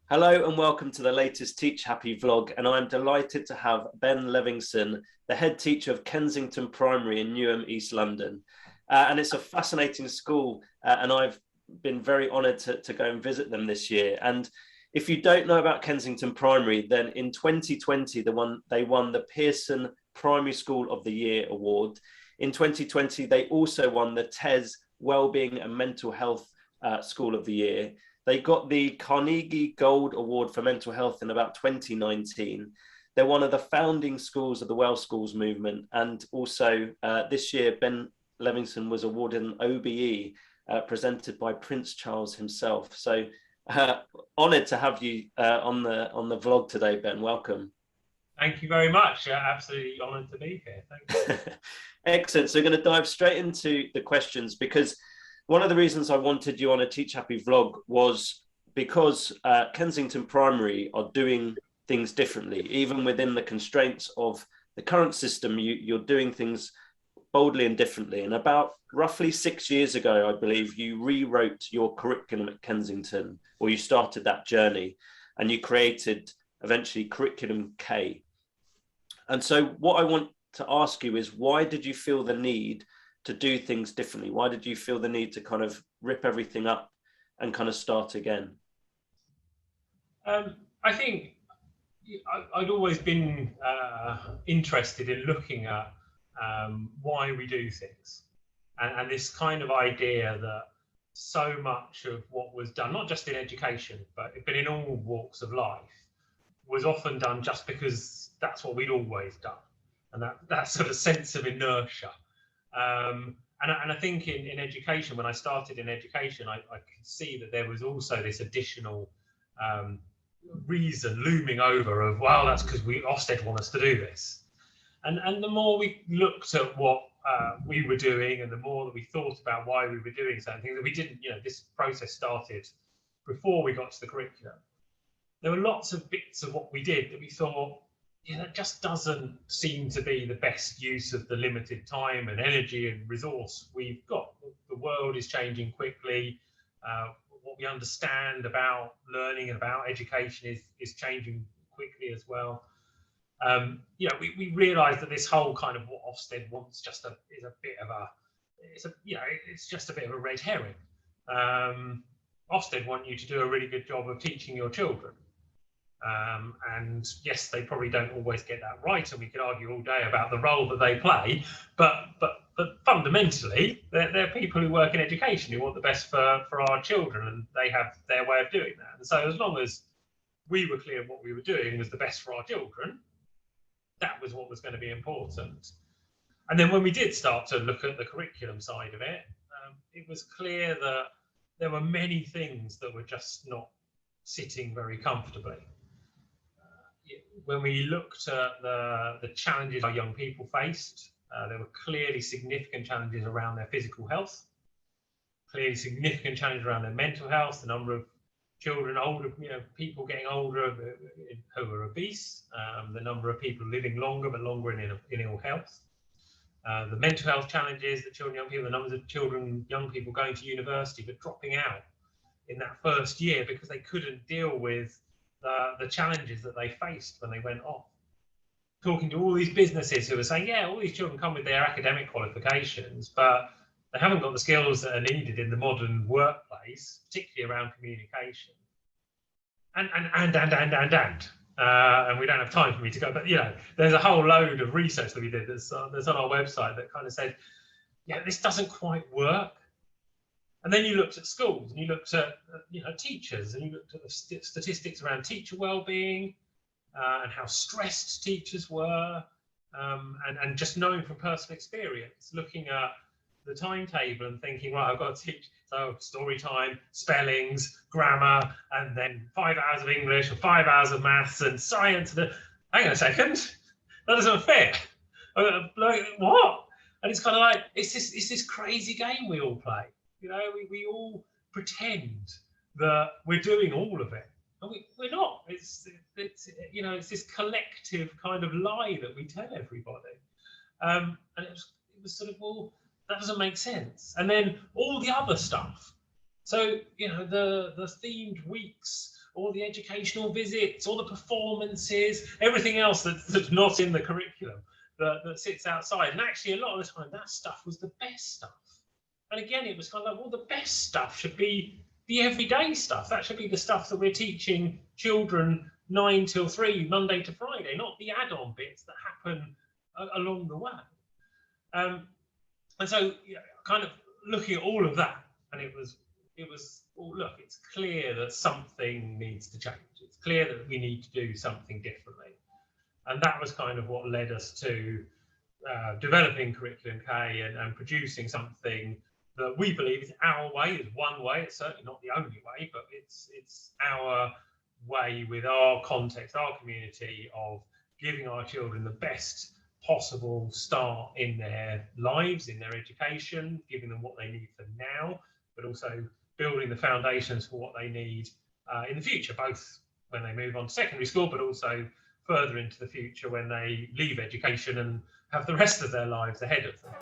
Hello and welcome to the latest Teachappy vlog, and I'm delighted to have Ben Levinson, the head teacher of Kensington Primary in Newham, East London. And it's a fascinating school, and I've been very honoured to go and visit them this year. And if you don't know about Kensington Primary, then in 2020, they won the Pearson Primary School of the Year award. In 2020, they also won the TES Wellbeing and Mental Health School of the Year. They got the Carnegie Gold Award for Mental Health in about 2019. They're one of the founding schools of the Well Schools movement. And also this year, Ben Levinson was awarded an OBE presented by Prince Charles himself. So honoured to have you on the vlog today, Ben. Welcome. Thank you very much. Absolutely honoured to be here. Thank you. Excellent. So we're going to dive straight into the questions, because one of the reasons I wanted you on a Teachappy vlog was because Kensington Primary are doing things differently. Even within the constraints of the current system, you're doing things boldly and differently. And about roughly 6 years ago, I believe, you rewrote your curriculum at Kensington, or you started that journey, and you created eventually Curriculum K. And so what I want to ask you is, why did you feel the need to do things differently? Why did you feel the need to kind of rip everything up and kind of start again? I think I'd always been interested in looking at why we do things, and this kind of idea that so much of what was done, not just in education, but in all walks of life, was often done just because that's what we'd always done, and that sort of sense of inertia. And I think in education, when I started in education, I could see that there was also this additional reason looming over of, well, that's because Ofsted want us to do this. And the more we looked at what we were doing, and the more that we thought about why we were doing something, that we didn't, this process started before we got to the curriculum. There were lots of bits of what we did that we thought, that just doesn't seem to be the best use of the limited time and energy and resource we've got. The world is changing quickly. What we understand about learning and about education is changing quickly as well. We realise that this whole kind of what Ofsted wants it's just a bit of a red herring. Ofsted want you to do a really good job of teaching your children. And yes, they probably don't always get that right, and we could argue all day about the role that they play, but fundamentally, they're people who work in education who want the best for our children, and they have their way of doing that. And so as long as we were clear what we were doing was the best for our children, that was what was going to be important. And then when we did start to look at the curriculum side of it, it was clear that there were many things that were just not sitting very comfortably. When we looked at the challenges our young people faced, there were clearly significant challenges around their physical health, clearly significant challenges around their mental health, the number of children, people getting older who are obese, the number of people living longer but longer in ill health, the mental health challenges that children, young people, the numbers of children, young people going to university but dropping out in that first year because they couldn't deal with the challenges that they faced when they went off. Talking to all these businesses who are saying, yeah, all these children come with their academic qualifications, but they haven't got the skills that are needed in the modern workplace, particularly around communication. And we don't have time for me to go, but there's a whole load of research that we did that's on our website that kind of said, this doesn't quite work. And then you looked at schools, and you looked at teachers, and you looked at the statistics around teacher well-being and how stressed teachers were, and just knowing from personal experience, looking at the timetable and thinking, right, I've got to teach story time, spellings, grammar, and then 5 hours of English or 5 hours of maths and science. Hang on a second, that doesn't fit. Like, what? And it's kind of like it's this crazy game we all play. We all pretend that we're doing all of it, and we're not. It's this collective kind of lie that we tell everybody, and it was sort of, well, that doesn't make sense. And then all the other stuff. So the themed weeks all the educational visits, all the performances, everything else that's not in the curriculum that sits outside. And actually, a lot of the time, that stuff was the best stuff. And again, it was kind of like, well, the best stuff should be the everyday stuff. That should be the stuff that we're teaching children 9 till 3, Monday to Friday, not the add-on bits that happen along the way. And so, kind of looking at all of that, and it was, well, look, it's clear that something needs to change. It's clear that we need to do something differently. And that was kind of what led us to developing Curriculum K and producing something that we believe is our way, is one way. It's certainly not the only way, but it's our way with our context, our community, of giving our children the best possible start in their lives, in their education, giving them what they need for now, but also building the foundations for what they need in the future, both when they move on to secondary school, but also further into the future when they leave education and have the rest of their lives ahead of them.